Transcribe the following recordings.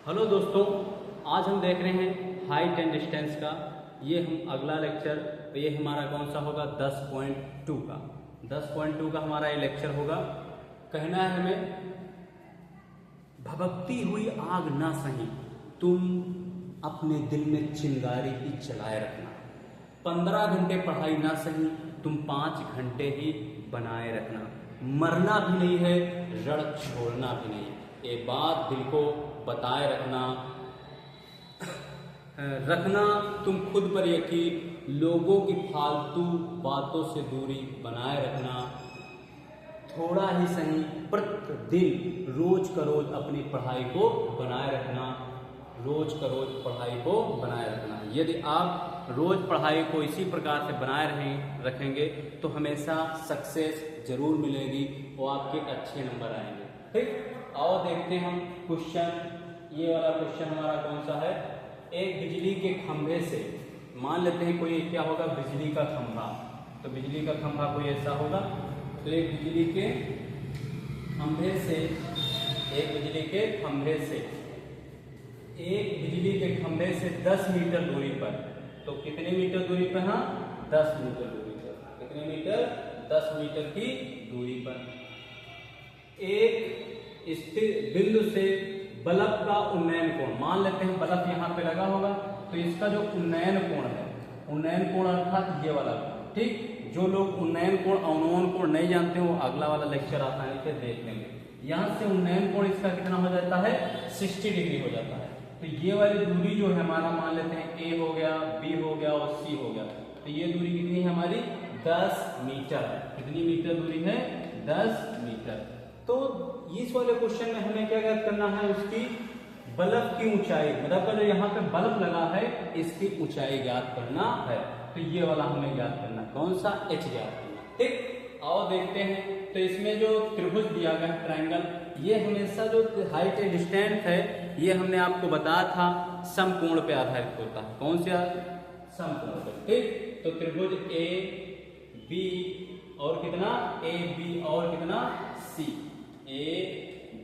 Hello दोस्तों, आज हम देख रहे हैं हाइट एंड डिस्टेंस का। ये हम अगला लेक्चर, ये हमारा कौन सा होगा 10.2 का। 10.2 का हमारा ये लेक्चर होगा। कहना है हमें, भभकती हुई आग ना सही, तुम अपने दिल में चिंगारी ही चलाए रखना। 15 घंटे पढ़ाई ना सही, तुम 5 घंटे ही बनाए रखना। मरना भी नहीं है, रण छोड़ना भी नहीं। ये बात दिल को बताए रखना तुम खुद पर यकीन, लोगों की फालतू बातों से दूरी बनाए रखना। थोड़ा ही सही प्रतिदिन रोज का रोज अपनी पढ़ाई को बनाए रखना। रोज का रोज पढ़ाई को बनाए रखना। यदि आप रोज पढ़ाई को इसी प्रकार से बनाए रखेंगे तो हमेशा सक्सेस जरूर मिलेगी, वो आपके अच्छे नंबर आएंगे। ठीक, आओ देखते हैं हम क्वेश्चन। ये वाला क्वेश्चन हमारा कौन सा है? एक बिजली के खंभे से, मान लेते हैं कोई क्या होगा, बिजली का खंभा। तो बिजली का खंभा कोई ऐसा होगा। तो एक बिजली के खंभे से, एक बिजली के खंभे से, एक बिजली के खंभे से 10 मीटर दूरी पर, तो कितने मीटर दूरी पर? हाँ, 10 मीटर दूरी पर। कितने मीटर? 10 मीटर की दूरी पर एक स्थिर बिंदु से बल्ब का उन्नयन कोण, मान लेते हैं बल्ब यहाँ पे लगा होगा, तो इसका जो उन्नयन कोण है, उन्नयन कोण अर्थात ये वाला। ठीक, जो लोग उन्नयन कोण अवनयन कोण नहीं जानते हो, अगला वाला लेक्चर आसानी से देख लेंगे। यहाँ से उन्नयन कोण इसका कितना हो जाता है? 60 डिग्री हो जाता है। तो ये वाली दूरी जो है हमारा, मान लेते हैं ए हो गया, बी हो गया और सी हो गया। तो ये दूरी कितनी है हमारी? 10 मीटर है। कितनी मीटर दूरी है? 10 मीटर। तो इस वाले क्वेश्चन में हमें क्या ज्ञात करना है? उसकी बल्ब की ऊंचाई, मतलब जो यहाँ पे बल्ब लगा है इसकी ऊंचाई ज्ञात करना है। तो ये वाला हमें ज्ञात करना, कौन सा? एच ज्ञात करना। ठीक, आओ देखते हैं। तो इसमें जो त्रिभुज दिया गया है, ट्रायंगल, ये हमेशा जो हाइट एंड डिस्टेंस है, ये हमने आपको बताया था समकोण पे आधारित होता है। कौन सा? समकोण पे। ठीक, तो त्रिभुज ए बी और कितना? ए बी और कितना? सी। ए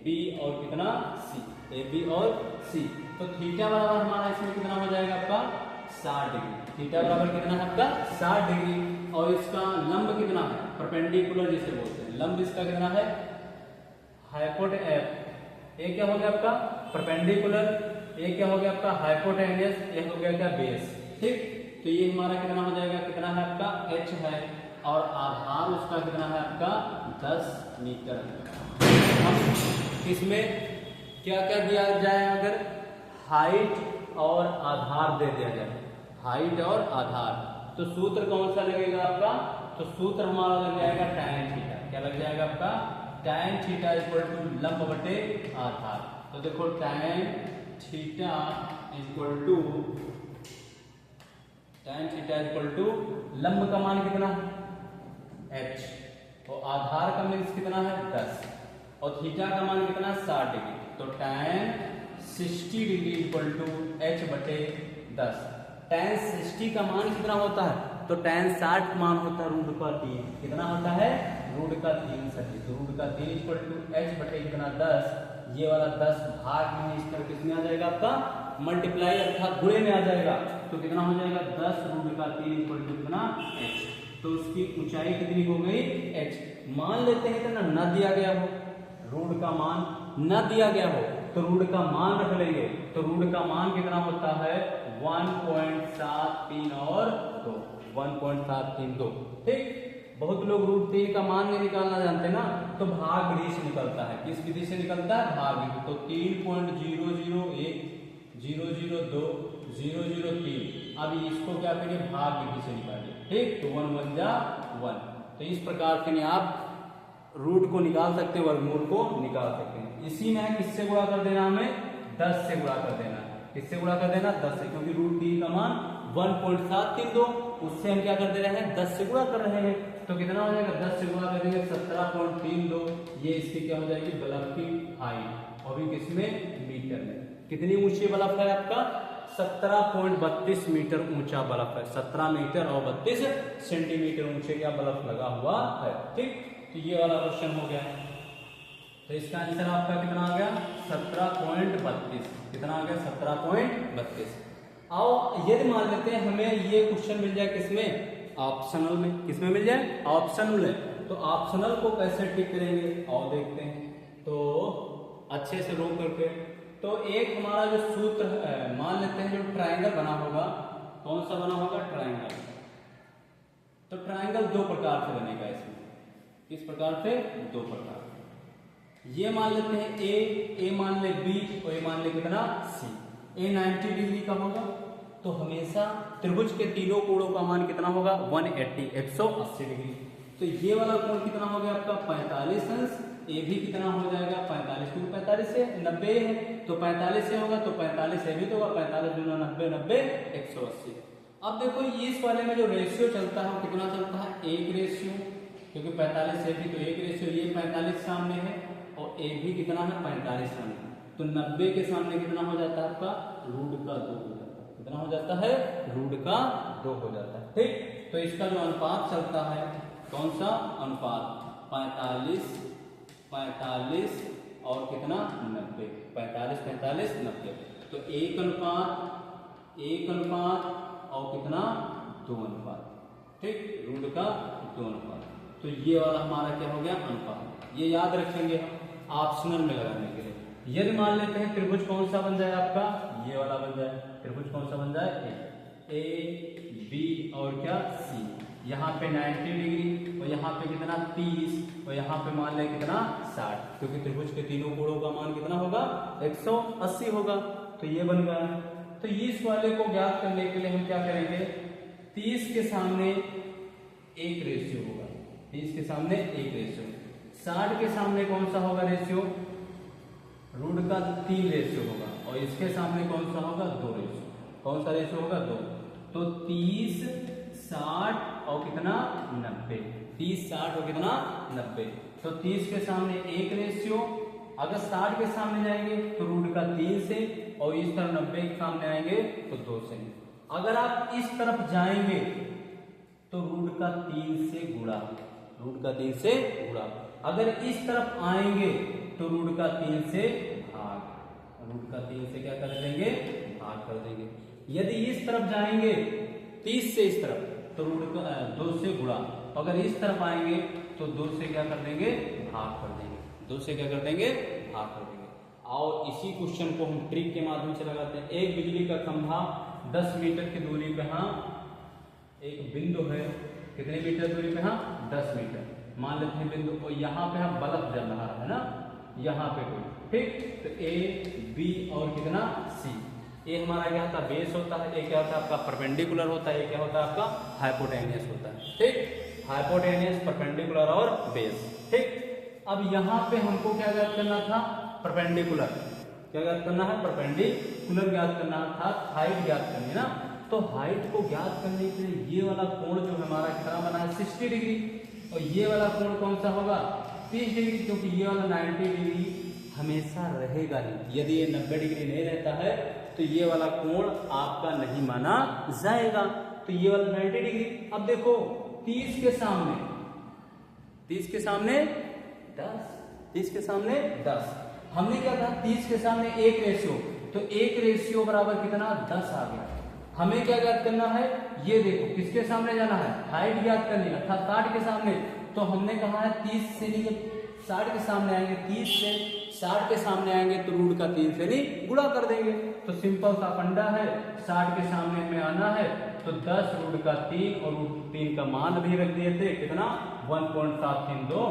बी और कितना? सी। ए बी और सी। तो थीटा बराबर हमारा इसमें कितना हो जाएगा आपका? 60 डिग्री। थीटा बराबर कितना है आपका? 60 डिग्री। और इसका लंब कितना है? परपेंडिकुलर जिसे बोलते हैं, लंब इसका कितना है? हाइपोटेनस। ये क्या हो गया आपका? परपेंडिकुलर। ये क्या हो गया आपका? हाइपोटेनस। ये हो गया क्या? बेस। ठीक, तो ये हमारा कितना हो जाएगा? कितना है आपका? एच है। और आधार उसका कितना है आपका? 10 मीटर। हम इसमें क्या क्या दिया जाए? अगर हाइट और आधार दे दिया जाए, हाइट और आधार, तो सूत्र कौन सा लगेगा आपका? तो सूत्र हमारा लग जाएगा tan थीटा। क्या लग जाएगा आपका? tan थीटा इक्वल टू लंब बटे आधार। तो देखो tan थीटा इक्वल टू लंब का मान कितना है? h। और आधार का मीन्स कितना है? 10। और थीटा का मान कितना? 60 डिग्री। तो tan 60 degree equal to h बटे 10। tan 60 का मान कितना होता है? तो tan 60 का मान होता है रूट का 3। कितना होता है? रूट का 3 सही। तो रूट का 3 इक्वल टू h बटे कितना? 10। ये वाला 10 भाग में इस तरह किसमें आ जाएगा आपका? मल्टीप्लाई अर्थात गुणे में आ जाएगा। तो कितना हो जाएगा? 10 रूट का 3 इक्वल टू कितना? h। तो उसकी ऊंचाई कितनी हो गई? h। मान लेते हैं इतना न दिया गया हो, रूट का मान न दिया गया हो, तो रूट का मान रख लेंगे। तो रूट का मान कितना होता है? 1.73 और 2। 1.732। ठीक, बहुत लोग रूट 3 का मान नहीं निकालना जानते ना, तो भाग विधि से निकलता है। किस विधि से निकलता है? भाग विधि। तो 3.001 002 003। अब इसको क्या करिए? भाग विधि से निकालिए। ठीक, तो 1 1 जा 1। तो इस प्रकार से आप रूट को निकाल सकते हैं, वर्गमूल को निकाल सकते हैं। इसी में किससे गुणा कर देना? हमें 10 से गुणा कर देना। किससे गुणा कर देना? 10 से, क्योंकि रूट 3 का मान 1.732, उससे हम क्या कर दे रहे हैं? 10 से गुणा कर रहे हैं। तो कितना हो जाएगा? 10 से गुणा कर देंगे 17.32। ये इसकी क्या हो जाएगी? बल्ब की हाइट। और भी किसमें? मीटर में। कितनी ऊंची बल्ब है आपका? 17.32 मीटर ऊंचा बल्ब है। 17 मीटर और 32 सेंटीमीटर ऊंचे का बल्ब लगा हुआ है। ठीक, तो ये वाला क्वेश्चन हो गया। तो इसका आंसर आपका कितना आ गया 17.32। कितना आ गया 17.32। आओ यदि मान लेते हैं हमें ये क्वेश्चन मिल जाए किसमें, ऑप्शनल में। किसमें मिल जाए, ऑप्शनल में। तो ऑप्शनल को कैसे टिक करेंगे आओ देखते हैं। तो अच्छे से रोक करके, तो एक हमारा जो सूत्र है, मान लेते हैं जो ट्रायंगल बना होगा, कौन सा बना होगा, ट्रायंगल। तो ट्रायंगल दो प्रकार से बनेगा इसमें। किस प्रकार से, दो प्रकार। ये मान लेते हैं ए मान ले बी और ए मान ले कितना सी। ए 90 डिग्री का होगा, तो हमेशा त्रिभुज के तीनों कोणों का मान कितना होगा 180 डिग्री। तो ये वाला कोण कितना हो गया आपका 45 अंश। ए भी कितना हो जाएगा 45, क्योंकि 45 से 90 है, तो 45 से होगा, तो 45 से भी तो होगा, 45 गुना 90 90 180। अब देखो इस वाले में जो रेशियो चलता है वो कितना चलता है, एक रेशियो, क्योंकि 45 से भी तो एक रेशियो। ये 45 सामने है और ए भी कितना है 45 सामने, तो 90 के सामने कितना हो जाता है आपका रूट का 2 हो जाता है। कितना हो जाता है, रूट का 2 हो जाता है। ठीक, तो इसका जो अनुपात चलता है, कौन सा अनुपात, 45 और कितना 90, 45 45 90। तो एक अनुपात और कितना 2 अनुपात। ठीक, रूट का 2 अनुपात। तो ये वाला हमारा क्या हो गया अनुपात। ये याद रखेंगे हम ऑप्शनल में लगाने के लिए। यदि मान लेते हैं त्रिभुज कौन सा बन जाए आपका, ये वाला बन जाए। त्रिभुज कौन सा बन जाए, ए बी और क्या सी। यहाँ पे 90 डिग्री और यहाँ पे कितना 30 और यहाँ पे मान ले कितना 60, क्योंकि त्रिभुज के तीनों कोणों का मान कितना होगा 180 होगा। तो ये बन गया। तो इस वाले को ज्ञात करने के लिए हम क्या करेंगे, 30 के सामने एक रेशियो होगा, 30 के सामने एक रेशियो। 60 के सामने कौन सा होगा रेशियो, रूट का 3 रेशियो होगा, और इसके सामने कौन सा होगा 2 रेशियो। कौन सा रेशियो होगा 2। तो 30 60 और कितना 90, 30 60 और कितना 90। तो 30 के सामने एक रेशियो, अगर 60 के सामने जाएंगे तो रूट का 3 से, और इस तरफ 90 के सामने आएंगे तो 2 से। अगर आप इस तरफ जाएंगे तो रूट का 3 से गुणा, रूट का 3 से गुणा। अगर इस तरफ आएंगे तो रूट का 3 से भाग, रूट का 3 से क्या कर देंगे भाग कर देंगे। यदि इस तरफ जाएंगे 30 से इस तरफ तो रूट का 2 से गुणा, अगर इस तरफ आएंगे तो 2 से क्या कर देंगे भाग कर देंगे, 2 से क्या कर देंगे भाग कर देंगे। और इसी क्वेश्चन को हम ट्रिक के माध्यम से लगाते हैं। एक बिजली का खंभा 10 मीटर की दूरी पे, हाँ एक बिंदु है, कितने मीटर दूरी पे, हाँ 10 मीटर मान लेते हैं बिंदु, और यहाँ पे हम बल्ब जल रहा है ना, यहाँ पे कोई। ठीक, तो ए बी और कितना सी। ए हमारा क्या होता है बेस होता है, ए क्या होता है आपका परपेंडिकुलर होता है, ए क्या होता है आपका हाइपोटेनियस होता है। ठीक, हाइपोटेनियस, परपेंडिकुलर और बेस। ठीक, अब यहाँ पे हमको क्या ज्ञात करना था, परपेंडिकुलर। क्या ज्ञात करना है, परपेंडिकुलर ज्ञात करना था, हाइट ज्ञात करनी ना। तो हाइट को ज्ञात करने के लिए ये वाला कोण जो हमारा कितना बना है 60 डिग्री, और ये वाला कोण कौन सा होगा 30 डिग्री, क्योंकि ये वाला 90 डिग्री हमेशा रहेगा ही। यदि ये 90 डिग्री नहीं रहता है तो ये वाला कोण आपका नहीं माना जाएगा। तो ये वाला 90 डिग्री। अब देखो 30 के सामने 10, 30 के सामने 10। हमने क्या कहा 30 के सामने एक रेशियो, तो एक रेशियो बराबर कितना 10 आ गया। हमें क्या ज्ञात करना है, ये देखो किसके सामने जाना है, हाइट ज्ञात करनी है, अर्थात 60 के सामने। तो हमने कहा है 30 से नहीं, 60 के सामने आएंगे 30 से, 60 के सामने आएंगे तो रूट का 3 से नहीं गुणा कर देंगे। तो सिंपल सा फंडा है, 60 के सामने में आना है तो 10 रूट का 3 और रूट 3 का मान भी रख दिए थे, कितना 1.732,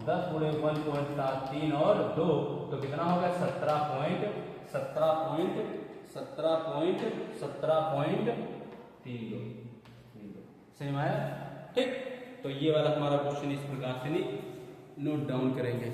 10 गुणे 1.73 और 2, तो कितना होगा 17.32 सही आया। ठीक, तो ये वाला हमारा क्वेश्चन इस प्रकार से नहीं नोट डाउन करेंगे।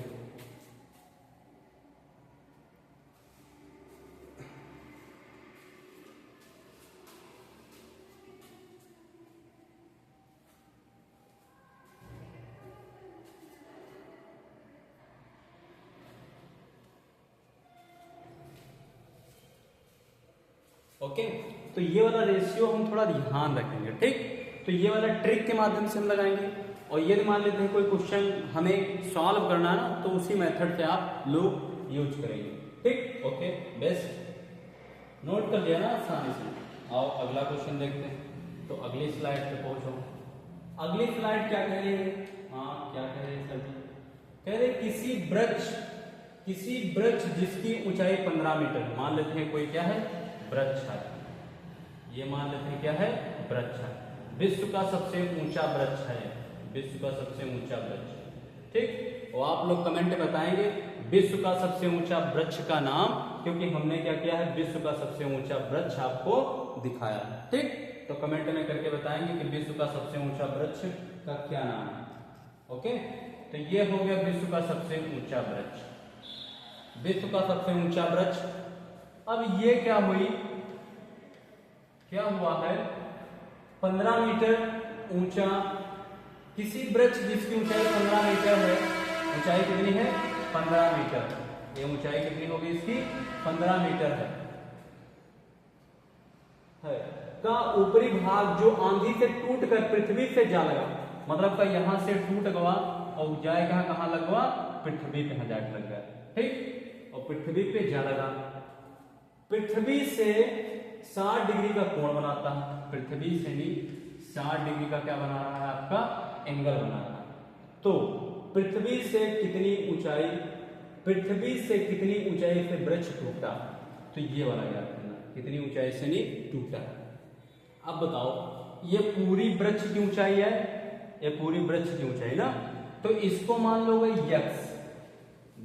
ओके, तो ये वाला रेशियो हम थोड़ा ध्यान रखेंगे। ठीक, तो ये वाला ट्रिक के माध्यम से हम लगाएंगे। और यदि मान लेते हैं कोई क्वेश्चन हमें सॉल्व करना है ना, तो उसी मेथड से आप लोग यूज करेंगे। ठीक, ओके, बेस्ट, नोट कर लिया ना आसानी से। आओ अगला क्वेश्चन देखते हैं। तो अगली स्लाइड पे पहुंचो। अगली स्लाइड क्या कह रही है? हाँ, क्या कह रही है सर? कह रहे किसी वृक्ष जिसकी ऊंचाई 15 मीटर, मान लेते हैं कोई क्या है, वृक्ष है, ये मान लेते हैं क्या है, वृक्ष है, विश्व का सबसे ऊंचा वृक्ष है, विश्व का सबसे ऊंचा वृक्ष। ठीक, और आप लोग कमेंट में बताएंगे विश्व का सबसे ऊंचा वृक्ष का नाम, क्योंकि हमने क्या किया है, विश्व का सबसे ऊंचा वृक्ष आपको दिखाया। ठीक, तो कमेंट में करके बताएंगे कि विश्व का सबसे ऊंचा वृक्ष का क्या नाम है। ओके, तो ये हो गया विश्व का सबसे ऊंचा वृक्ष, विश्व का सबसे ऊंचा वृक्ष। अब ये क्या हुई, क्या हुआ है, 15 मीटर ऊंचा, किसी वृक्ष जिसकी ऊंचाई 15 मीटर है, ऊंचाई कितनी है, 15 मीटर, ये ऊंचाई कितनी होगी इसकी, 15 मीटर है का ऊपरी भाग जो आंधी से टूट कर पृथ्वी से जा लगा, मतलब का यहां से टूट गया और जाए कहां लग गया, पृथ्वी पे जाके लग गया। ठीक, और पृथ्वी पे जा लगा, पृथ्वी से 60 डिग्री का कोण बनाता है, पृथ्वी से भी 60 डिग्री का क्या बना रहा है, आपका एंगल बना रहा है। तो पृथ्वी से कितनी ऊंचाई, पृथ्वी से कितनी ऊंचाई से वृक्ष टूटा, तो ये वाला याद करना, कितनी ऊंचाई से नहीं टूटा। अब बताओ, ये पूरी वृक्ष की ऊंचाई है, ये पूरी वृक्ष की ऊंचाई ना, तो इसको मान लो x,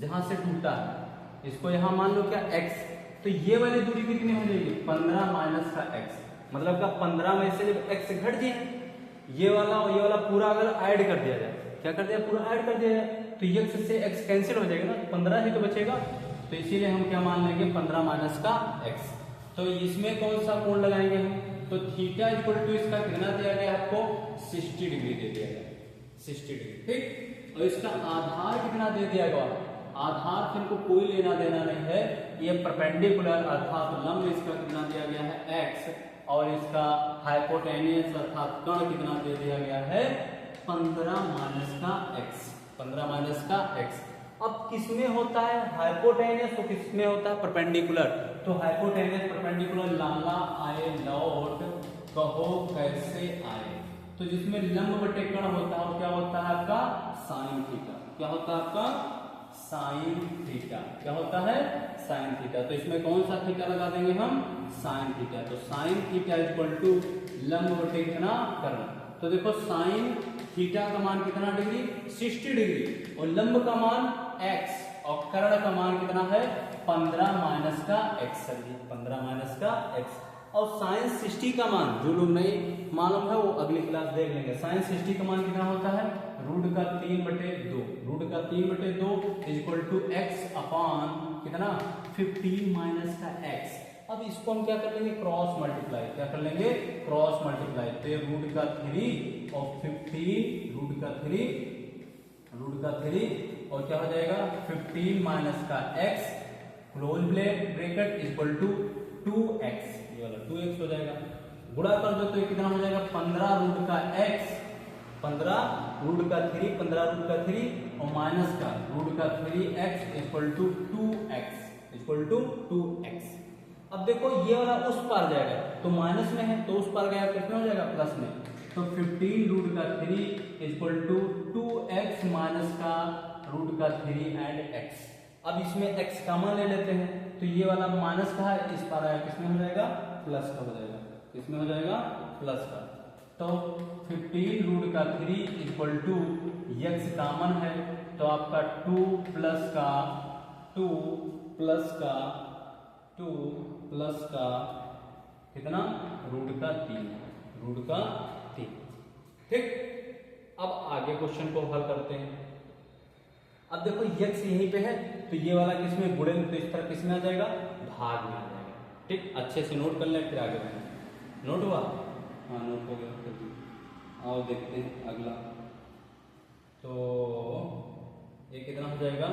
जहां से टूटा है इसको यहां मान लो क्या x, तो ये वाली दूरी कितनी हो जाएगी, 15 माइनस का x, मतलब का 15 में से जब x घट जाए, ये वाला और ये वाला पूरा अगर ऐड कर दिया जाए, क्या कर दिया, पूरा ऐड कर दिया जाए, तो x से x कैंसिल हो जाएगा ना, 15 ही तो बचेगा, तो इसीलिए हम क्या मान लेंगे, 15 माइनस का x। तो इसमें कौन सा कोण लगाएंगे हम, तो थीटा इक्वल टू इसका कितना दिया गया आपको, 60 डिग्री दे दिया गया, 60 डिग्री। ठीक, और इसका आधार कितना दे दिया गया, आधार से इनको कोई लेना देना नहीं है, ये परपेंडिकुलर अर्थात लंब इसका कितना दिया गया है x, और इसका हाइपोटेनियस अर्थात कर्ण कितना दे दिया गया है, 15 माइनस का x, 15 माइनस का x। अब किसमें होता है हाइपोटेनियस, तो किसमें होता है परपेंडिकुलर, तो हाइपोटेनियस परपेंडिकुलर लाला आए लौट कहो कैसे आए, तो जिसमें लंब बटे कर्ण होता है वो क्या होता है आपका साइन थीटा, क्या होता है आपका साइन थीटा, क्या होता है साइन थीटा। तो इसमें कौन सा थीटा लगा देंगे हम, साइन थीटा, तो साइन थीटा इक्वल टू लंब बटे कितना कर्ण, तो देखो साइन थीटा का मान कितना डिग्री, 60 डिग्री, और लंब का मान x, और कर्ण का मान कितना है 15 माइनस का x, 15 माइनस का x। और साइन 60 का मान जो लोग नहीं मालूम है वो अगली क्लास देख लेंगे। साइन 60 का मान कितना होता है, रूट का 3/2, रूट का 3/2 is equal to x upon कितना 15 माइनस का x। अब इसको हम क्या कर लेंगे, क्रॉस मल्टीप्लाई, क्या कर लेंगे, क्रॉस मल्टीप्लाई, तो रूट का 3 और 15 रूट का 3 और क्या हो जाएगा 15 माइनस का x close bracket equal to 2x, ये वाला 2x हो जाएगा, गुणा कर दो तो ये कितना हो जाएगा 15 रूट का x, 15 रूट का 3, 15 रूट का 3 और माइनस का रूट का 3x equal to 2x equal to 2x। अब देखो ये वाला उस पार जाएगा तो माइनस में है, तो उस पार गया कितना हो जाएगा प्लस में, तो 15 रूट का 3 इक्वल टू 2x माइनस का रूट का 3 एंड x। अब इसमें x कॉमन ले लेते हैं, तो ये वाला माइनस का है, इस पार आया किसमें हो जाएगा प्लस का हो जाएगा, किसमें हो जाएगा प्लस का, तो 15 रूट का 3 इक्वल टू x कॉमन है, तो आपका 2 प्लस का कितना रूट का 3। ठीक, अब आगे क्वेश्चन को हल करते हैं। अब देखो x यहीं पे है, तो ये वाला किसमें गुणे, तो इस तरह किसमें आ जाएगा भाग में आ जाएगा। ठीक, अच्छे से नोट कर लें, फिर आगे बढ़ें। नोट हुआ, हाँ नोट हो गया। आओ देखते हैं अगला, तो ये कितना हो जाएगा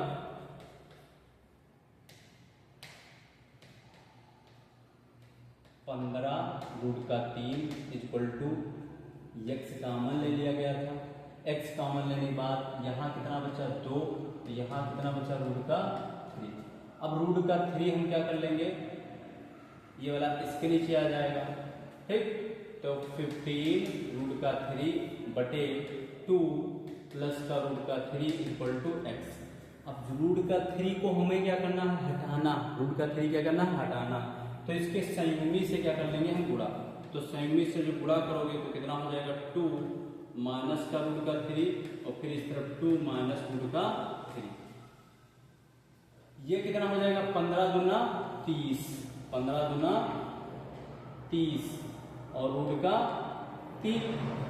15 रूट का 3 इक्वल टू x कॉमन ले लिया गया था, x कॉमन लेने के बाद यहाँ कितना बचा 2, तो यहाँ कितना बचा रूट का 3। अब रूट का 3 हम क्या कर लेंगे, ये वाला इसके नीचे आ जाएगा, ठीक। तो 15 रूट का 3 बटे 2 प्लस का रूट का 3 इक्वल टू x। अब रूट का 3 को हमें क्या करना है, हटाना। रूट का 3 क्या करना है, हटाना। तो इसके संयुग्मी से क्या कर लेंगे हम, गुणा। तो संयुग्मी से जो गुणा करोगे तो कितना हो जाएगा 2 माइनस का रूट का 3 और फिर इस तरफ 2 माइनस रूट का 3। ये कितना हो जाएगा 15 दूना 30, 15 दूना 30 और रूट का 3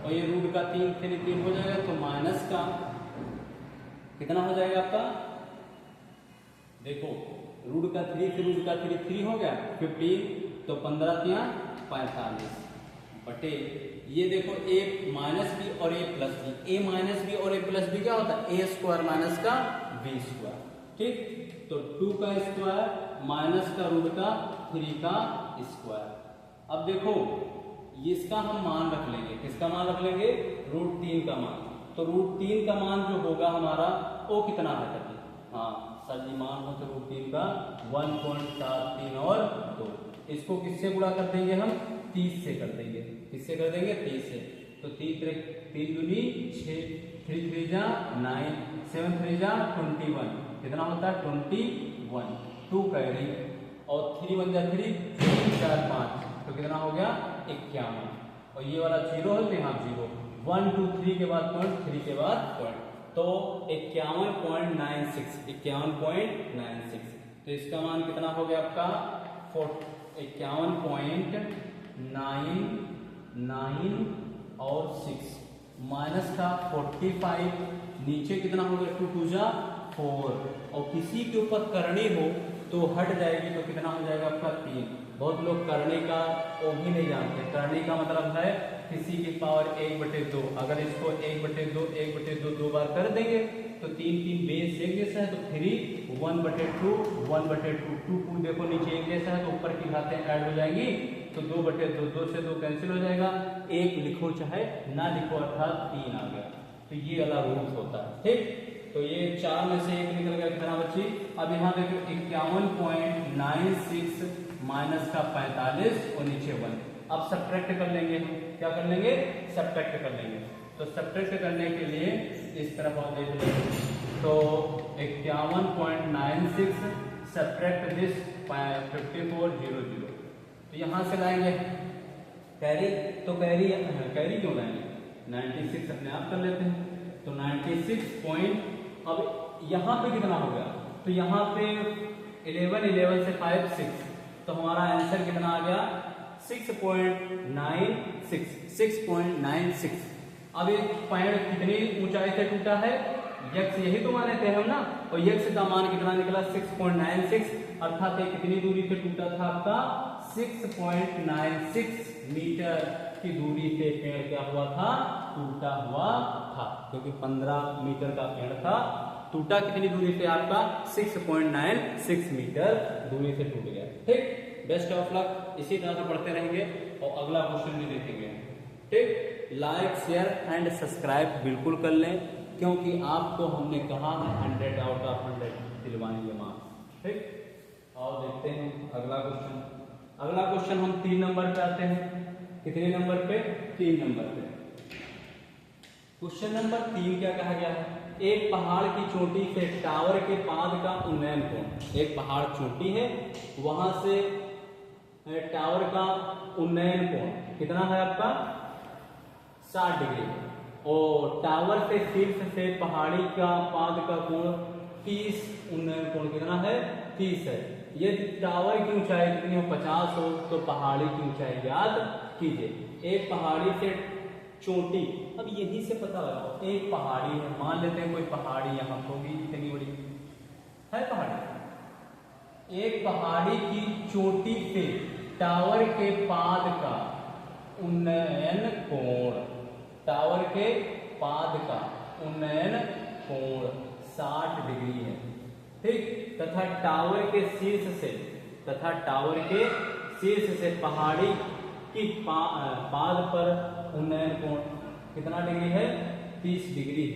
और ये रूट का 3 3 हो जाएगा तो माइनस का कितना हो जाएगा आपका, देखो रूट का 3 से रूट का 3 हो गया 15, तो 15 तिया 45 बटे ये देखो a माइनस बी और a plus B. a minus B और a प्लस बी क्या होता है, a स्क्वायर माइनस का b स्क्वायर, ठीक। तो 2 का स्क्वायर माइनस का रूट का 3 का स्क्वायर। अब देखो इसका हम मान रख लेंगे, किसका मान रख लेंगे, रूट 3 का मान। तो रूट 3 का मान जो होगा हमारा वो कितना है कभी, हाँ सर जी मान हो तो रूट 3 का 1.73 और 2। इसको किससे गुणा कर देंगे हम, 30 से कर देंगे। किससे कर देंगे, 30 से। तो 3 दूनी 6, 3 3 जा 9, 7 3 जा 21, कितना होता है 21, 2 कैरी और 3 1 जा 3, 4 5, तो कितना हो गया 51। और ये वाला 0 है तो यहाँ 0, 1 2 3 के बाद पॉइंट, 3 के बाद पॉइंट, तो 51.96, 51.96। तो इसका मान कितना हो गया आपका 51.99 और 6 माइनस का 45, नीचे कितना हो गया 2 2 जा 4 और किसी के ऊपर करनी हो तो हट जाएगी तो कितना हो जाएगा आपका 3। बहुत लोग करने का वो भी नहीं जानते। करने का मतलब है किसी की पावर 1/2। अगर इसको 1/2 1/2 दो बार कर देंगे तो 3 3 बेस एक जैसा है तो 3 1/2 1/2 2 2 देखो नीचे एक जैसा है तो ऊपर की घातें ऐड हो जाएंगी तो 2/2 2 से 2 कैंसिल हो जाएगा, 1 लिखो चाहे ना लिखो अर्थात 3 आ गया। तो ये वाला रूल्स होता है, ठीक। तो ये 4 में से 1 निकल गया, कितना बची। अब यहाँ देखो 51.96 माइनस का 45 और नीचे 1। अब सब्ट्रैक्ट कर लेंगे हम, क्या कर लेंगे, सब्ट्रैक्ट कर लेंगे। तो सब्ट्रैक्ट करने के लिए इस तरफ आप देख लेंगे तो 51.96 सब्ट्रैक्ट दिस 5400, तो यहाँ से लाएंगे कैरी, तो कैरी क्यों लाएंगे 96 अपने आप कर लेते हैं। तो 96 पॉइंट, अब यहाँ पे कितना हो गया, तो यहाँ पे 11 से 5 6, तो हमारा आंसर कितना आ गया 6.96। अब एक पेड़ कितनी ऊंचाई से टूटा है, यक्स यही तो माने थे हम ना, और यक्स का मान कितना निकला 6.96, अर्थात ये कितनी दूरी पे टूटा था आपका 6.96 मीटर की दूरी पे पेड़ क्या हुआ था, टूटा हुआ था, क्योंकि 15 मीटर का पेड़ था, टूटा कितनी दूरी पे आपका 6.96 मीटर दूरी से टूट गया, ठीक। बेस्ट ऑफ लक, इसी तरह से पढ़ते रहेंगे और अगला क्वेश्चन भी देखेंगे, ठीक। लाइक शेयर एंड सब्सक्राइब बिल्कुल कर लें, क्योंकि आपको हमने कहा है 100 आउट ऑफ 100 दिलवाएंगे मार्क्स, ठीक। और देखते हैं अगला क्वेश्चन। अगला क्वेश्चन हम 3 नंबर पे आते हैं। कितने नंबर पे, 3 नंबर पे। क्वेश्चन नंबर 3 क्या कहा गया है, एक पहाड़ की चोटी से टावर के पाद का उन्नयन कोण। एक पहाड़ चोटी है, वहां से टावर का उन्नयन कोण कितना है आपका 60 डिग्री, और टावर से शीर्ष से पहाड़ी का पाद का कोण 30, उन्नयन कोण कितना है 30 है। यदि टावर की ऊंचाई कितनी हो 50 हो तो पहाड़ी की ऊंचाई ज्ञात कीजिए। एक पहाड़ी से चोटी, अब यही से पता लगाओ, एक पहाड़ी है, मान लेते हैं कोई पहाड़ी यहाँ होगी इतनी बड़ी है पहाड़ी, एक पहाड़ी की चोटी से टावर के पाद का उन्नयन कोण, टावर के पाद का उन्नयन कोण 60 डिग्री है, ठीक। तथा टावर के शीर्ष से पहाड़ी की पाद पर उन्नयन कोण कितना डिग्री है 30 डिग्री।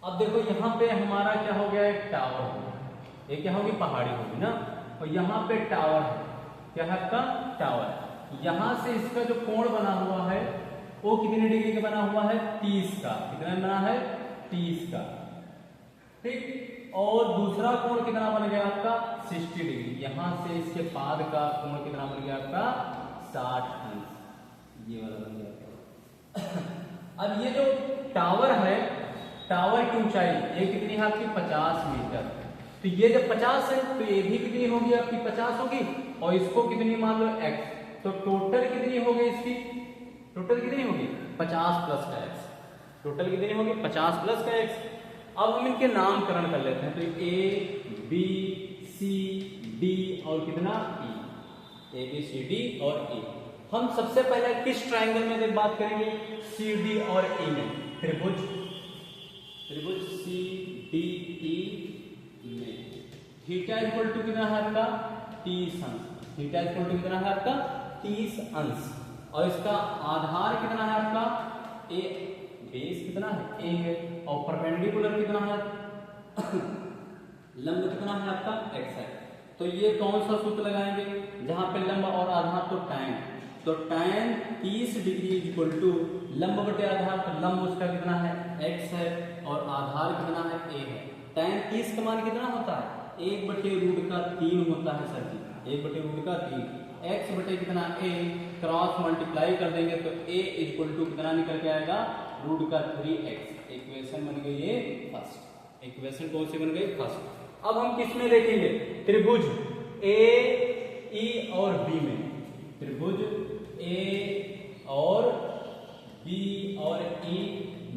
अब देखो यहाँ पे हमारा क्या हो गया, एक टावर हो गया, ये क्या होगी, पहाड़ी होगी ना, और यहाँ पे टावर है, क्या है आपका टावर। यहाँ से इसका जो कोण बना हुआ है वो कितने डिग्री का बना हुआ है, 30 का। कितना बना है, 30 का, ठीक। और दूसरा कोण कितना बन गया आपका, 60 डिग्री। यहाँ से इसके पाद का कोण कितना बन गया आपका, 60 अंश, ये वाला बन गया। अब ये जो टावर है, टावर की ऊंचाई ये कितनी है आपकी, 50 मीटर। तो ये जब 50 है तो ये भी कितनी होगी आपकी, 50 होगी, और इसको कितनी मान लो x, तो टोटल कितनी होगी इसकी, टोटल कितनी होगी, 50 प्लस का x, टोटल कितनी होगी, 50 प्लस का x। अब हम इनके नामकरण कर लेते हैं, तो a b c d और कितना e, a b c d और e। हम सबसे पहले किस ट्रायंगल में बात करेंगे, सी डी और e में, त्रिभुज सी डी ई में थीटा इक्वल टू कितना है आपका, 30 अंश। थीटा इक्वल टू कितना है आपका, 30 अंश। और इसका आधार कितना है आपका, ए, बेस कितना है, ए है, और परपेंडिकुलर कितना है, लंब कितना है आपका, एक्स है। तो ये कौन सा सूत्र लगाएंगे, जहां पे लंब और आधार, तो tan, तो tan 30 डिग्री इक्वल टू लंब बटे आधार, तो लंब उसका कितना है, x है, और आधार कितना है, a है। tan 30 का मान कितना होता है, 1/√3 होता है सर जी, 1/√3। x बटे कितना a, क्रॉस मल्टीप्लाई कर देंगे तो a इक्वल टू कितना निकल के आएगा, √3x। इक्वेशन बन गई ये फर्स्ट, इक्वेशन कौन सी बन गई, फर्स्ट। अब हम किस में देखेंगे, त्रिभुज ए ई और बी में, त्रिभुज ए और बी और ई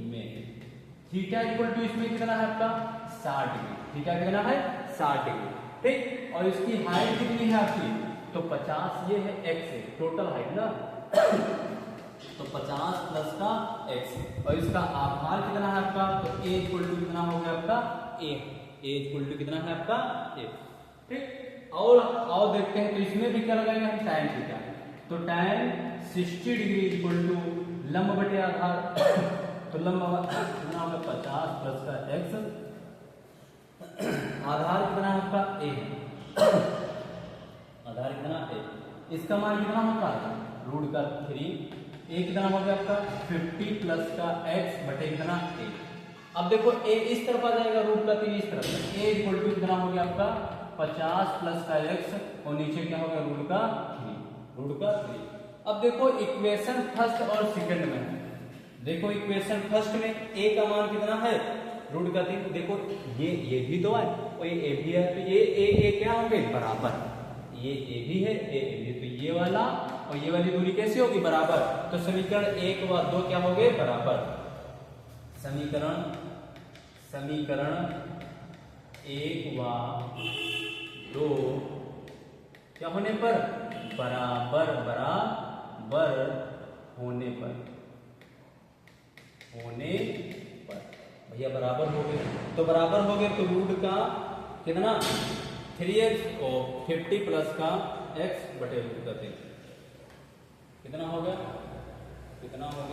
में थीटा इक्वल टू इसमें कितना है आपका, 60 डिग्री। थीटा कितना है, 60 डिग्री, ठीक। और इसकी हाइट कितनी है आपकी, तो 50, ये है x है, टोटल हाइट ना, तो 50 प्लस का x। और इसका आधार कितना है आपका, तो a इक्वल टू कितना हो गया आपका, a इक्वल टू कितना है आपका, a, ठीक। और देखते हैं, तो इसमें भी क्या लगाएंगे हम, tan थीटा, तो tan 60 डिग्री इक्वल टू लंब बटे आधार, तो लंब कितना होगा, 50 प्लस का x, आधार कितना है आपका, a, आधार कितना a, इसका मान कितना होता है, √3, a कितना हो गया आपका, 50 प्लस का x बटे कितना a। अब देखो a इस तरफ आ जाएगा, √3 इस तरफ, a इक्वल टू कितना हो गया आपका, 50 प्लस का x, और नीचे क्या हो गया, √3। अब देखो इक्वेशन फर्स्ट और सेकंड में, देखो इक्वेशन फर्स्ट में a का मान कितना है, √3। देखो ये भी तो है, और ये a भी है, तो ये a क्या होंगे, बराबर, ये a भी है, a भी, तो ये वाला और ये वाली दूरी कैसी होगी, बराबर। तो समीकरण 1 व 2 क्या हो गए, बराबर। समीकरण 1 व 2 क्या होने पर, बराबर होने पर भैया बराबर हो गए, तो बराबर हो गए, तो रूट का कितना, 3x और 50 प्लस का x बटे √3 कितना हो गया,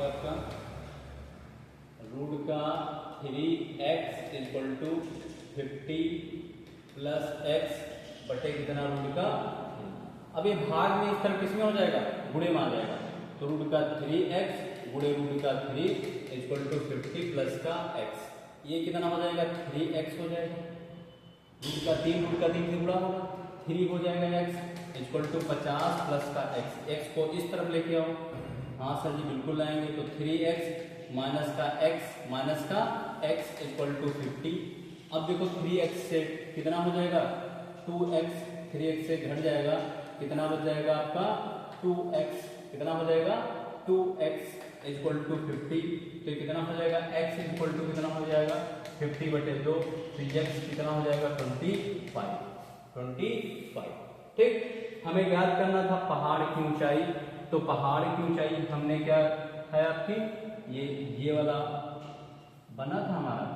आपका रूट का 3x equal to 50 plus x बटे कितना, रूट का। अब ये भाग में इस तरह किसमें हो जाएगा, गुणे में आ जाएगा, तो रूट का 3x गुणे रूट का 3 इक्वल टू 50 प्लस का x, ये कितना हो जाएगा, 3x हो जाएगा, रूट का 3 से गुणा होगा, 3 हो जाएगा x इक्वल टू 50 प्लस का x को इस तरफ लेके आओ, हाँ सर जी बिल्कुल लाएंगे, तो 3x माइनस का x इक्वल टू 50। अब देखो 3x से कितना हो जाएगा, 2x, 3x से घट जाएगा, कितना बच जाएगा आपका, 2x, कितना हो जाएगा, 2x इक्वल टू 50, तो कितना हो जाएगा, x इक्वल टू कितना हो जाएगा, 50/2, तो x कितना हो जाएगा, 25, ठीक। हमें याद करना था पहाड़ की ऊंचाई, तो पहाड़ की ऊंचाई हमने क्या है आपकी, ये वाला बना था हमारा,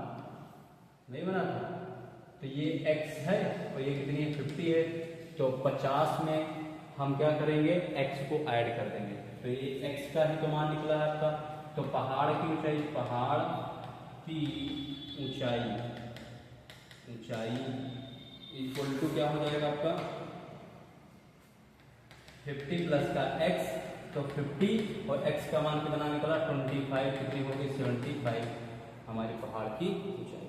नहीं बना था, तो ये x है और ये कितनी है, 50 है, तो 50 में हम क्या करेंगे, x को ऐड कर देंगे, तो ये x का ही तो मान निकला है आपका। तो पहाड़ की ऊंचाई, पहाड़ की ऊंचाई इक्वल टू क्या हो जाएगा आपका 50 प्लस का x, तो 50 और x का मान कितना निकला 25, कितनी होगी 75 हमारी पहाड़ की ऊंचाई।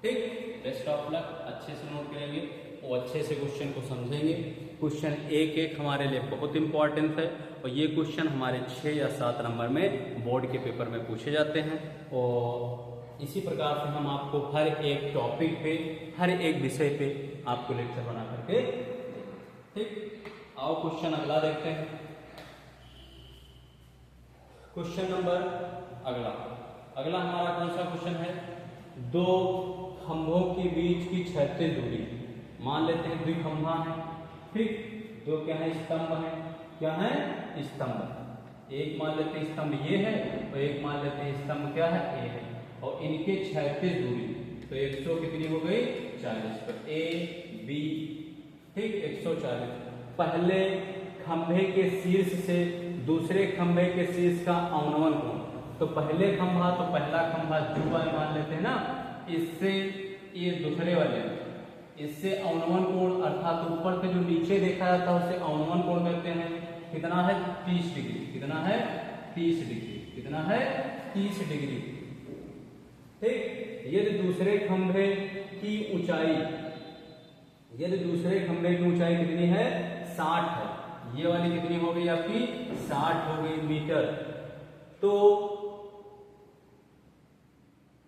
ठीक, बेस्ट ऑफ लक, अच्छे से नोट करेंगे और अच्छे से क्वेश्चन को समझेंगे। क्वेश्चन एक एक हमारे लिए बहुत इंपॉर्टेंट है और ये क्वेश्चन हमारे 6 या 7 नंबर में बोर्ड के पेपर में पूछे जाते हैं और इसी प्रकार से हम आपको हर एक टॉपिक पे, हर एक विषय पे आपको लेक्चर बना करके। ठीक, आओ क्वेश्चन अगला देखते हैं। क्वेश्चन नंबर अगला हमारा कौन सा क्वेश्चन है, दो खंभों के बीच की क्षैतिज दूरी, मान लेते हैं द्विखंभा है, ठीक, दो क्या है स्तंभ है, क्या है स्तंभ, एक मान लेते हैं स्तंभ ये है और एक मान लेते हैं स्तंभ क्या है ए है, और इनके क्षैतिज दूरी तो 100 कितनी हो गई 40, तो ए बी, ठीक, 140। पहले खंभे के शीर्ष से दूसरे खंभे के शीर्ष का अवनमन कोण, तो पहले खंभा, तो पहला खंभा जो मान लेते हैं ना, इससे ये दूसरे वाले, इससे अवनमन कोण अर्थात ऊपर से जो नीचे देखा जाता है उसे अवनमन कोण कहते हैं। कितना है 30 डिग्री, कितना है 30 डिग्री, कितना है 30 डिग्री। ठीक, यदि दूसरे खंभे की ऊंचाई, यदि दूसरे खंभे की ऊंचाई कितनी है 60 है, ये वाली कितनी हो गई आपकी 60 हो गई मीटर, तो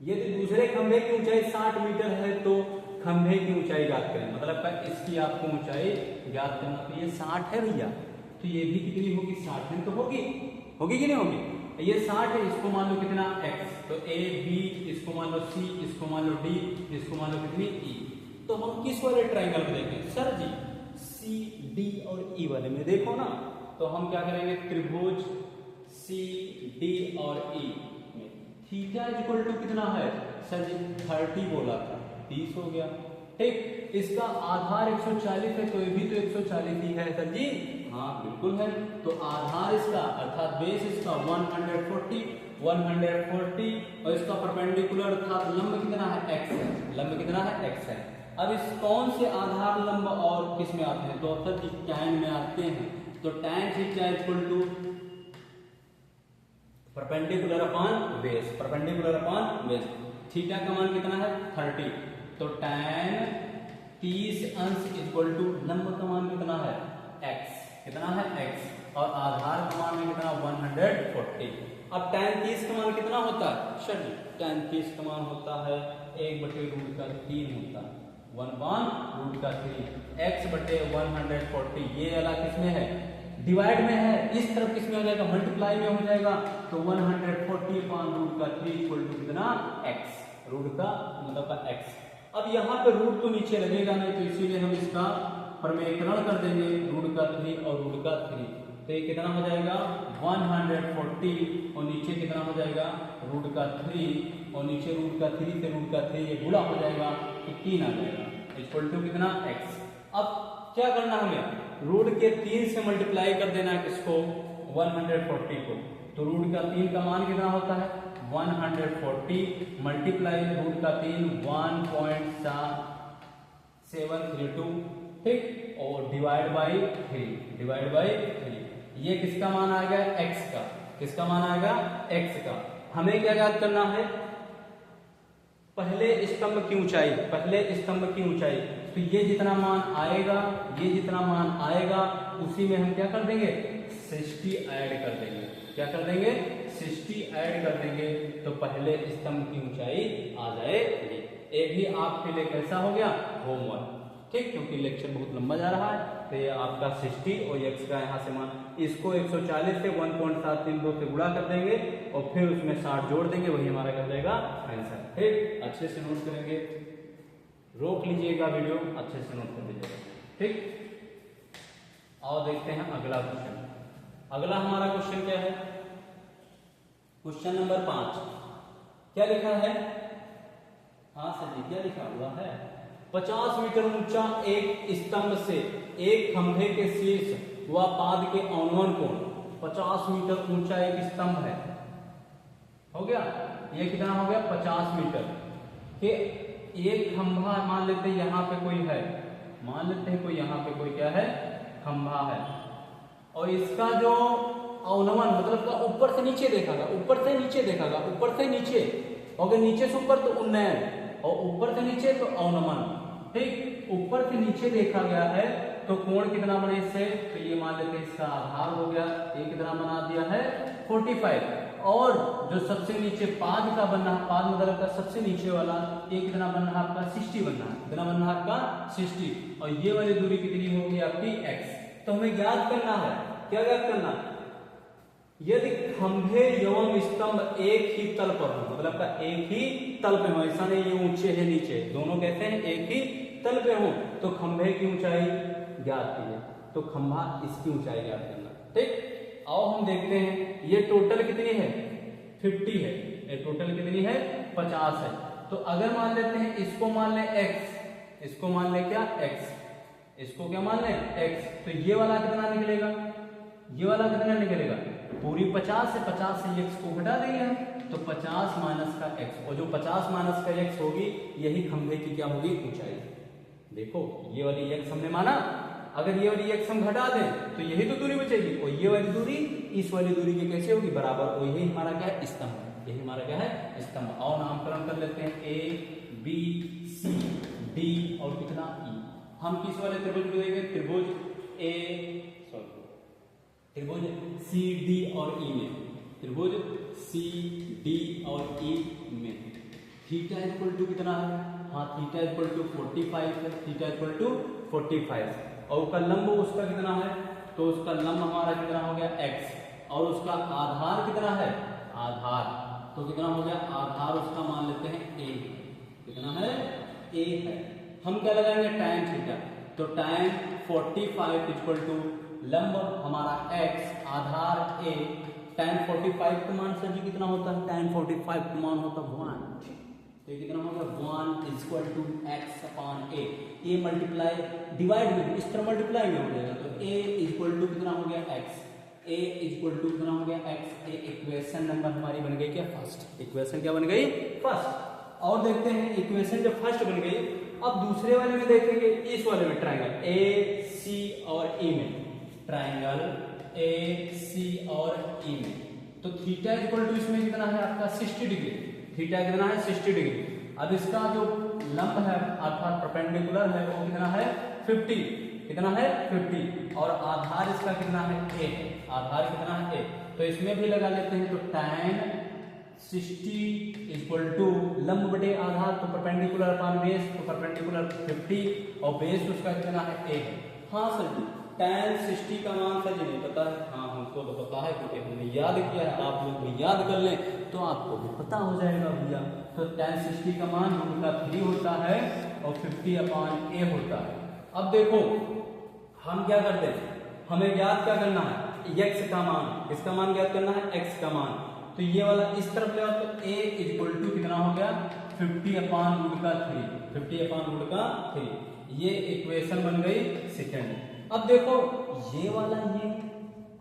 यदि दूसरे खंभे की ऊंचाई 60 मीटर है तो खंभे की ऊंचाई ज्ञात करें, मतलब इसकी आपको ऊंचाई ज्ञात करना, तो ये 60 है भैया, तो ये भी कितनी होगी 60 है, तो होगी कि नहीं होगी, ये 60 है, इसको मान लो कितना x, तो a b, इसको मान लो c, इसको मान लो d, इसको मान लो कितनी e, तो हम किस वाले ट्राइंगल में देखें सर जी c d और e वाले में देखो ना, तो हम क्या करेंगे त्रिभुज c d और e में थीटा इक्वल टू कितना है सर जी 30 बोला था, 30 हो गया। ठीक, इसका आधार 140 है, तो ये भी तो 140 ही है सर जी, हाँ बिल्कुल है, तो आधार इसका अर्थात बेस इसका 140 और इसका परपेंडिकुलर अर्थात लंब कितना है x है, लंब कितना है x है। अब इस कौन से आधार लंब और किस में आते हैं, तो सर जी tan में आते हैं, तो tan theta equal to perpendicular upon base, theta का मान कितना है 30, तो tan 30 अंश इक्वल टू लंब का मान कितना है x, कितना है x, और आधार का मान में कितना 140। अब tan 30 का मान कितना होता है सर जी, tan 30 का मान होता है 1/√3 होता है, 1/√3, x बटे 140, ये वाला किसमें है डिवाइड में है, इस तरफ किसमें हो जाएगा मल्टीप्लाई में हो जाएगा, तो 140/√3 इक्वल टू कितना x, रूट का मतलब का x। अब यहाँ पे रूट तो नीचे लगेगा नहीं, तो इसीलिए हम इसका परमेकरण कर देंगे, रूट का 3 और रूट का 3, तो ये कितना हो जाएगा 140 और नीचे कितना हो जाएगा रूट का 3 और नीचे रूट का 3 से रूट का 3 ये गुणा हो जाएगा, तो 3 आ जाएगा इक्वल टू कितना x। अब क्या करना हमें, रूट के 3 से मल्टीप्लाई कर देना है किसको 140 को, तो रूट का 3 का मान कितना होता है 140 मल्टीप्लाई रूट का 3 1.732, ठीक, और डिवाइड बाई 3, ये किसका मान आ गया x का, किसका मान आएगा x का। हमें क्या याद करना है पहले स्तंभ की ऊंचाई, तो ये जितना मान आएगा उसी में हम क्या कर देंगे 60 ऐड कर देंगे, क्या कर देंगे 60 ऐड कर देंगे, तो पहले स्तंभ की ऊंचाई आ जाएगी। ये भी आपके लिए कैसा हो गया होमवर्क, ठीक, क्योंकि लेक्चर बहुत लंबा जा रहा है, तो ये आपका 60 और x का यहाँ से मान, इसको 140 से 1.732 से गुणा कर देंगे और फिर उसमें 60 जोड़ देंगे, वही हमारा कर जाएगा आंसर। ठीक, अच्छे से नोट करेंगे, रोक लीजिएगा वीडियो, अच्छे से नोट कर लीजिएगा। ठीक, और देखते हैं अगला क्वेश्चन। अगला हमारा क्वेश्चन क्या है, क्वेश्चन नंबर 5 क्या लिखा है, हाँ सर जी क्या लिखा हुआ है, 50 मीटर ऊंचा एक स्तंभ से एक खंभे के शीर्ष व पाद के अवनमन कोण। 50 मीटर ऊंचा एक स्तंभ है, हो गया, ये कितना हो गया 50 मीटर के एक खंभा, मान लेते हैं यहाँ पे कोई है, मान लेते हैं कोई यहाँ पे कोई क्या है खंभा है, और इसका जो अवनमन मतलब का ऊपर से नीचे देखागा, ऊपर से नीचे देखागा, ऊपर से नीचे, अगर नीचे से ऊपर तो उन्नयन, और ऊपर से नीचे तो अवनमन, ठीक। ऊपर से नीचे देखा गया है तो कोण कितना बने इससे, तो ये मान लेते हैं इसका आधार हो गया, ये कितना बना दिया है 45, और जो सबसे नीचे पाद का बनना है, पाद मतलब का सबसे नीचे वाला, ये कितना बनना है आपका 60 बनना है, कितना बनना है आपका 60, और ये वाली दूरी कितनी होगी आपकी x। तो हमें ज्ञात करना है, क्या ज्ञात करना है, यदि खंभे एवं स्तंभ एक ही तल पर हो, मतलब का एक ही तल पे हो, ऐसा नहीं ये ऊंचे है नीचे, दोनों कहते हैं एक ही तल पे हो, तो खंभे की ऊंचाई ज्ञात कीजिए, तो खंभा इसकी ऊंचाई ज्ञात करना, ठीक। आओ हम देखते हैं ये टोटल कितनी है 50 है, ये टोटल कितनी है 50 है। तो अगर मान लेते हैं इसको मान ले x, इसको मान ले क्या x, इसको क्या मान ले x, तो ये वाला कितना निकलेगा, ये वाला कितना निकलेगा, पूरी 50 से x को घटा देंगे हम, तो 50 माइनस का x, और जो 50 माइनस का x होगी यही खंभे की क्या होगी ऊंचाई। देखो ये वाली x हमने माना, अगर ये वाली x हम घटा दें तो यही तो दूरी बचेगी, और ये वाली दूरी इस वाली दूरी की कैसे होगी बराबर, और यही हमारा क्या है स्तंभ है, यही हमारा क्या है स्तंभ। और नामकरण कर लेते हैं A B C D और कितना E। हम किस वाले त्रिभुज को देंगे, त्रिभुज सी डी और ई में, त्रिभुज सी डी और ई में थीटा इक्वल टू कितना है, हाँ थीटा इक्वल टू 45 है, थीटा इक्वल टू 45, और उसका लंब उसका कितना है, तो उसका लंब हमारा कितना हो गया x, और उसका आधार कितना है, आधार तो कितना हो गया, आधार उसका मान लेते हैं a, कितना है a है। हम क्या लगाएंगे tan थीटा, तो tan 45 इक्वल टू लंब हमारा x, आधार a, tan 45 का मान सर जी कितना होता है, tan 45 का मान होता है 1, तो ये कितना होगा 1 equal to x upon a, a multiply divide में इस तरह मल्टीप्लाई में हो जाएगा, तो a इक्वल टू कितना हो गया x, a इक्वल टू कितना हो गया x, a इक्वेशन नंबर हमारी बन गई क्या फर्स्ट, इक्वेशन क्या बन गई फर्स्ट। और देखते हैं इक्वेशन जब फर्स्ट बन गई, अब दूसरे वाले में देखेंगे, इस वाले में ट्राइंगल ए सी और ई में, ट्राइंगल ए सी और ई में, तो थीटा इक्वल टू इसमें कितना है आपका 60 डिग्री, थीटा कितना है 60 डिग्री। अब इसका जो लंब है अर्थात परपेंडिकुलर है वो कितना है 50, कितना है 50, और आधार इसका कितना है a, आधार कितना है a, तो इसमें भी लगा लेते हैं, तो tan 60 इक्वल टू लंब बटे आधार, तो परपेंडिकुलर अपॉन बेस, तो परपेंडिकुलर 50 और बेस उसका कितना है a है। हाँ सर जी tan 60 का मान सर जी नहीं पता है, हाँ हमको तो पता है क्योंकि हमने याद किया है, आप लोग भी याद कर लें तो आपको भी पता हो जाएगा भैया। तो tan 60 का मान उनका 3 होता है और 50 अपॉन a होता है। अब देखो हम क्या करते हैं, हमें ज्ञात क्या करना है x का मान, इसका मान ज्ञात करना है x का मान, तो ये वाला इस तरफ ले आओ, तो a इक्वल टू कितना हो गया 50 अपॉन रूट का 3, 50 अपॉन रूट का 3, ये इक्वेशन बन गई सेकंड। अब देखो ये वाला ये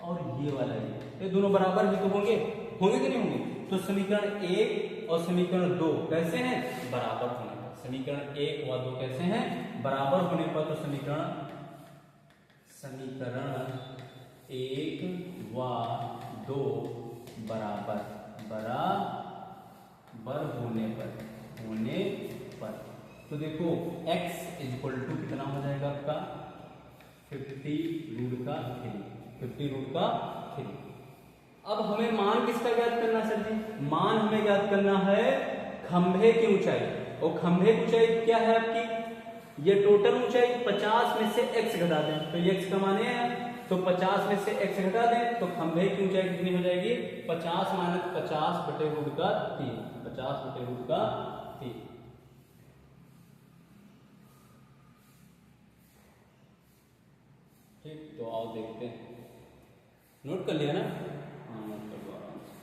और ये वाला ये दोनों बराबर भी तो होंगे, होंगे कि नहीं होंगे, तो समीकरण 1 और समीकरण 2 कैसे हैं बराबर होने पर, समीकरण 1 व 2 कैसे हैं बराबर होने पर, तो समीकरण 1 व 2 बराबर होने पर, तो देखो x इक्वल टू कितना हो जाएगा आपका 50 रूट का 3। अब हमें मान किसका ज्ञात करना है सर जी, मान हमें ज्ञात करना है खंभे की ऊंचाई, और खंभे की ऊंचाई क्या है आपकी, ये टोटल ऊंचाई 50 में से x घटा दें, तो ये x का मान है, तो 50 में से x घटा दें तो खंभे की ऊंचाई कितनी हो जाएगी 50 माइनस 50 बटे रूट का 3, 50 बटे रूट का 3। ठीक, तो आओ देखते हैं, नोट कर लिया ना, हाँ नोट कर लो आराम से।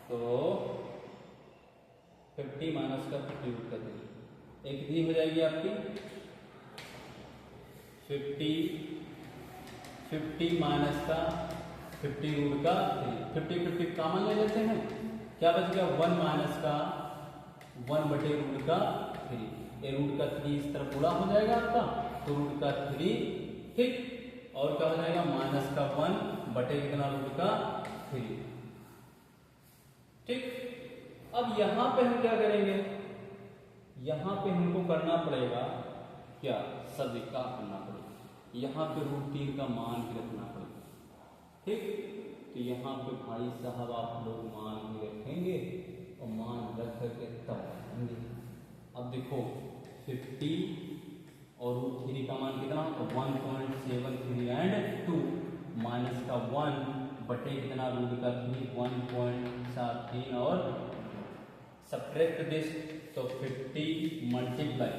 तो 50 माइनस का 50 रूट का 3, एक कितनी हो जाएगी आपकी 50 माइनस का 50 रूट का 3, 50 कॉमन ले लेते हैं, क्या बच गया 1 माइनस का 1 बटे रूट का 3, ये रूट का 3 इस तरफ पूरा हो जाएगा आपका, तो रूट का 3 ठीक, और क्या हो जाएगा माइनस का 1 बटे कितना रूट का 3 ठीक। अब यहां पे हम क्या करेंगे, यहां पे हमको करना पड़ेगा क्या सदिका करना पड़ेगा, यहां पे √3 का मान भी रखना पड़ेगा ठीक। तो यहाँ पे भाई साहब आप लोग मान भी रखेंगे और मान रख करके तब आएंगे। अब देखो 50 और √3 का मान कितना, तो 1.73 एंड 2 माइनस का 1 बटे कितना रूट का 3 1.73 और सब्ट्रैक्ट दिस, तो 50 मल्टीप्लाई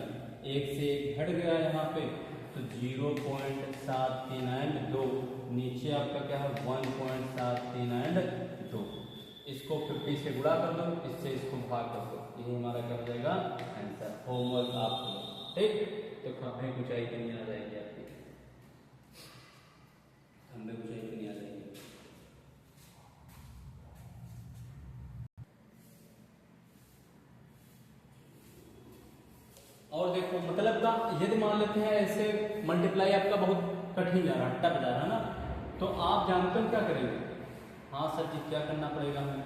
एक से एक घट गया यहाँ पे, तो 0.73 एंड 2 नीचे आपका क्या है 1.73 एंड 2, इसको 50 से गुणा कर दो, इससे इसको भाग कर दो, ये हमारा क्या हो जाएगा आंसर। होमवर्क आपको ठीक, तो खंभे की ऊंचाई कितनी आ जाएगी आपकी, खंभे की ऊंचाई कितनी आ जाएगी, और देखो मतलब का यदि मान लेते हैं ऐसे मल्टीप्लाई आपका बहुत कठिन जा रहा है, टफ जा रहा है ना, तो आप जानते हो क्या करेंगे, हाँ सर जी क्या करना पड़ेगा हमें,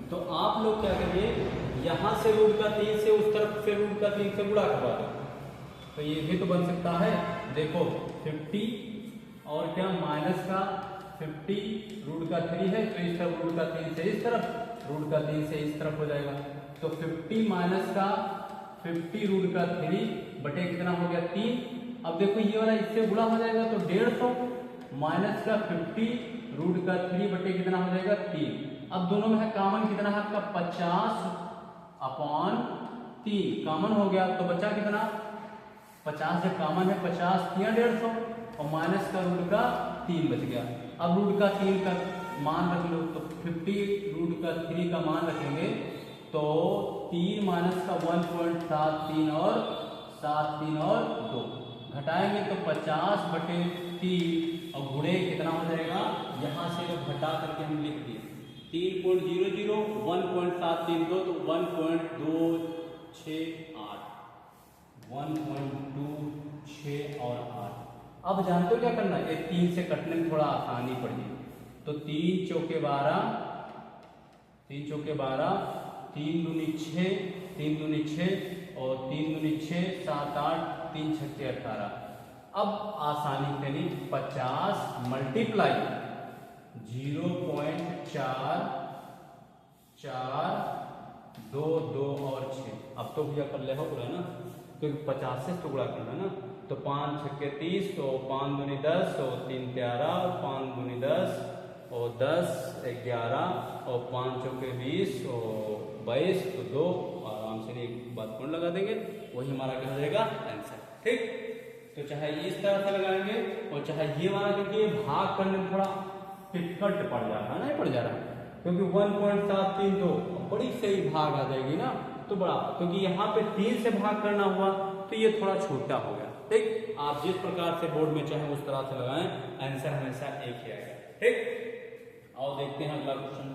तो आप लोग क्या करिए यहाँ से रूट का 3 से उस तरफ से रूट का 3 से गुणा करवा दो, तो ये भी तो बन सकता है। देखो 50 और क्या माइनस का 50 रूट का 3 है, तो इस तरफ रूट का 3 से इस तरफ, रूट का 3 से इस तरफ हो जाएगा, तो 50 माइनस का 50 रूट का 3 बटे कितना हो गया 3। अब देखो ये वाला इससे गुणा हो जाएगा तो 150 माइनस का 50 रूट का 3 बटे कितना हो जाएगा 3। अब दोनों में है कॉमन कितना है आपका 50/3 कॉमन हो गया, तो बचा कितना 50 जब कॉमन है 50 किया 150 और माइनस का रूट का 3 बच गया। अब रूट का 3 का मान रख लो, तो 50 रूट का 3 का मान रखेंगे तो 3 माइनस का 1.73 और 7 3 और 2 घटाएंगे तो 50/3 और गुणे कितना हो जाएगा, यहाँ से जब घटा करके हम लिख दिए 3.00 1.732 तो 1.268 1.26 और 8। अब जानते हो क्या करना है, 3 से कटने में थोड़ा आसानी पड़ेगी, तो 3 चौके 12 3 चौके 12 3 दूनी 6 3 दूनी 6 और 3 दूनी 6 7 8 3 छक्के 18। अब आसानी से नहीं 50 मल्टीप्लाई 0.4 4 2 2 और 6। अब तो भैया कर ले हो पूरा ना, क्योंकि 50 से टुकड़ा करना है ना, तो 5 छक्के 30 तो 5 दूनी 10 और 3 13 और 5 दूनी 10 और 10 11 और 5 चौके 20 और 22 तो 2 आराम से एक बात कौन लगा देंगे, वही हमारा क्या हो जाएगा आंसर ठीक। तो चाहे इस तरह से लगाएंगे और चाहे ये वाला, क्योंकि ये भाग करने में थोड़ा डिफिकल्ट पड़ जा रहा है ना, पड़ जा रहा है क्योंकि 1.73 तो बड़ी सही भाग आ जाएगी ना, तो बड़ा, क्योंकि यहाँ पे 3 से भाग करना हुआ तो ये थोड़ा छोटा हो गया ठीक। आप जिस प्रकार से बोर्ड में चाहे उस तरह से लगाएं, आंसर हमेशा एक ही आएगा ठीक। आओ देखते हैं अगला क्वेश्चन,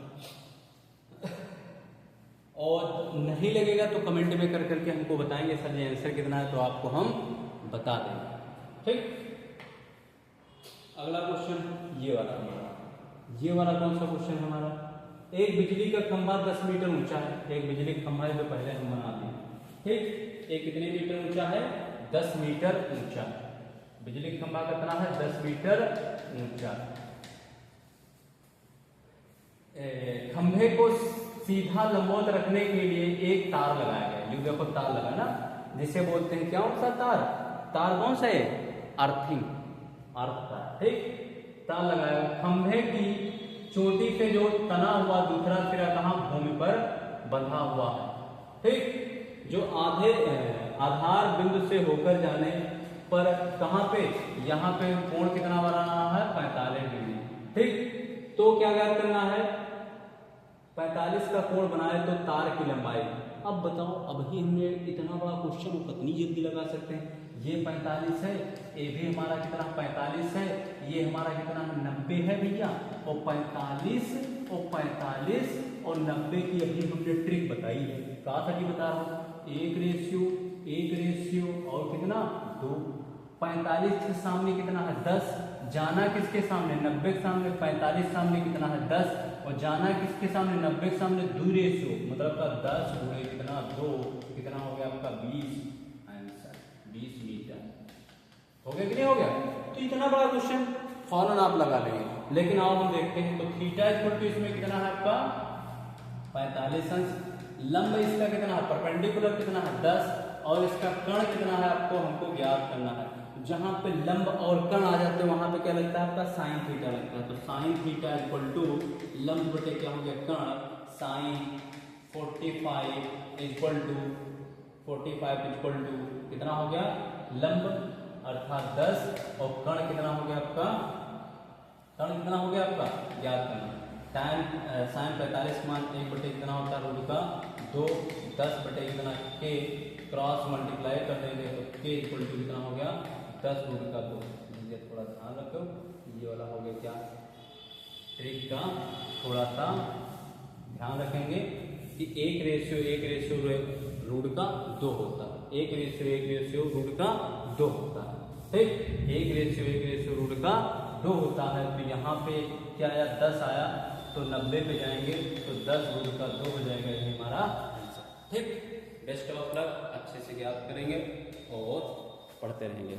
और नहीं लगेगा तो कमेंट में कर करके हमको बताएंगे सर ये आंसर कितना है, तो आपको हम बता देंगे ठीक। अगला क्वेश्चन ये वाला हमारा, ये वाला कौन सा क्वेश्चन हमारा, एक बिजली का खंभा 10 मीटर ऊंचा है, एक बिजली का खंभा है जो पहले हम बना दिए ठीक, एक कितने मीटर ऊंचा है 10 मीटर ऊंचा, बिजली का खंभा कितना है 10 मीटर ऊंचा। खंभे को सीधा लंबवत रखने के लिए एक तार लगाया गया, ये देखो तार लगा ना, जिसे बोलते हैं क्या सा तार, तार कौन सा है अर्थिंग, अर्थ तार ठीक, तार लगाया। खंभे की चोटी से जो तना हुआ दूसरा सिरा कहाँ भूमि पर बंधा हुआ है ठीक, जो आधार बिंदु से होकर जाने पर कहाँ पे, यहाँ पे कोण कितना बनाना है 45 डिग्री ठीक। तो क्या ज्ञात करना है, 45 का कोण बनाए तो तार की लंबाई अब बताओ, अभी हमने इतना बड़ा क्वेश्चन कितनी जल्दी लगा सकते हैं। ये 45 है, ये भी हमारा कितना 45 है, ये हमारा कितना 90 है भैया, और 45 और 90 की अभी हमने ट्रिक बताई है। कहा था कि बता रहा हूँ, एक रेशियो और कितना 2। 45 के सामने कितना है 10, जाना किसके सामने 90 के सामने, 45 सामने कितना है 10, और जाना किसके सामने 90 के सामने 2 रेशियो, मतलब का 10 गुणे कितना 2, कितना हो गया आपका 20, आंसर 20 मीटर। हो गया कि नहीं हो गया। तो इतना बड़ा क्वेश्चन फौरन आप लगा लेंगे। लेकिन आओ हम देखते हैं, तो थीटा इक्वल टू इसमें कितना है आपका 45 अंश, लंब इसका कितना है परपेंडिकुलर कितना है 10, और इसका कर्ण कितना है आपको हमको ज्ञात करना है। जहां पे लंब और कर्ण आ जाते हैं वहां पे क्या लगता है आपका साइन थीटा लगता है। तो साइन थीटा इक्वल टू लंब बटे क्या हो गया कर्ण, साइन 45 इक्वल टू कितना हो गया लंब अर्थात 10, और कर्ण कितना हो गया आपका, ज्ञात करना। टाइम साइन 45 मान 1 बटे कितना होता है रूट का 2, 10 बटे कितना के, क्रॉस मल्टीप्लाई कर देंगे तो के इक्वल टू कितना हो गया 10 रूट का 2। ये थोड़ा ध्यान रखो, ये वाला हो गया क्या ट्रिक का, थोड़ा सा ध्यान रखेंगे कि एक रेशियो रूट का 2 होता है, एक रेशियो रूट का 2 होता है, ठीक। एक रेशियो रूट का 2 होता है। तो यहाँ पे क्या आया 10 आया, तो 90 पे जाएंगे तो 10 रूट का 2 हो जाएगा, ये हमारा आंसर, ठीक। बेस्ट ऑफ लक, अच्छे से याद करेंगे और पढ़ते रहेंगे।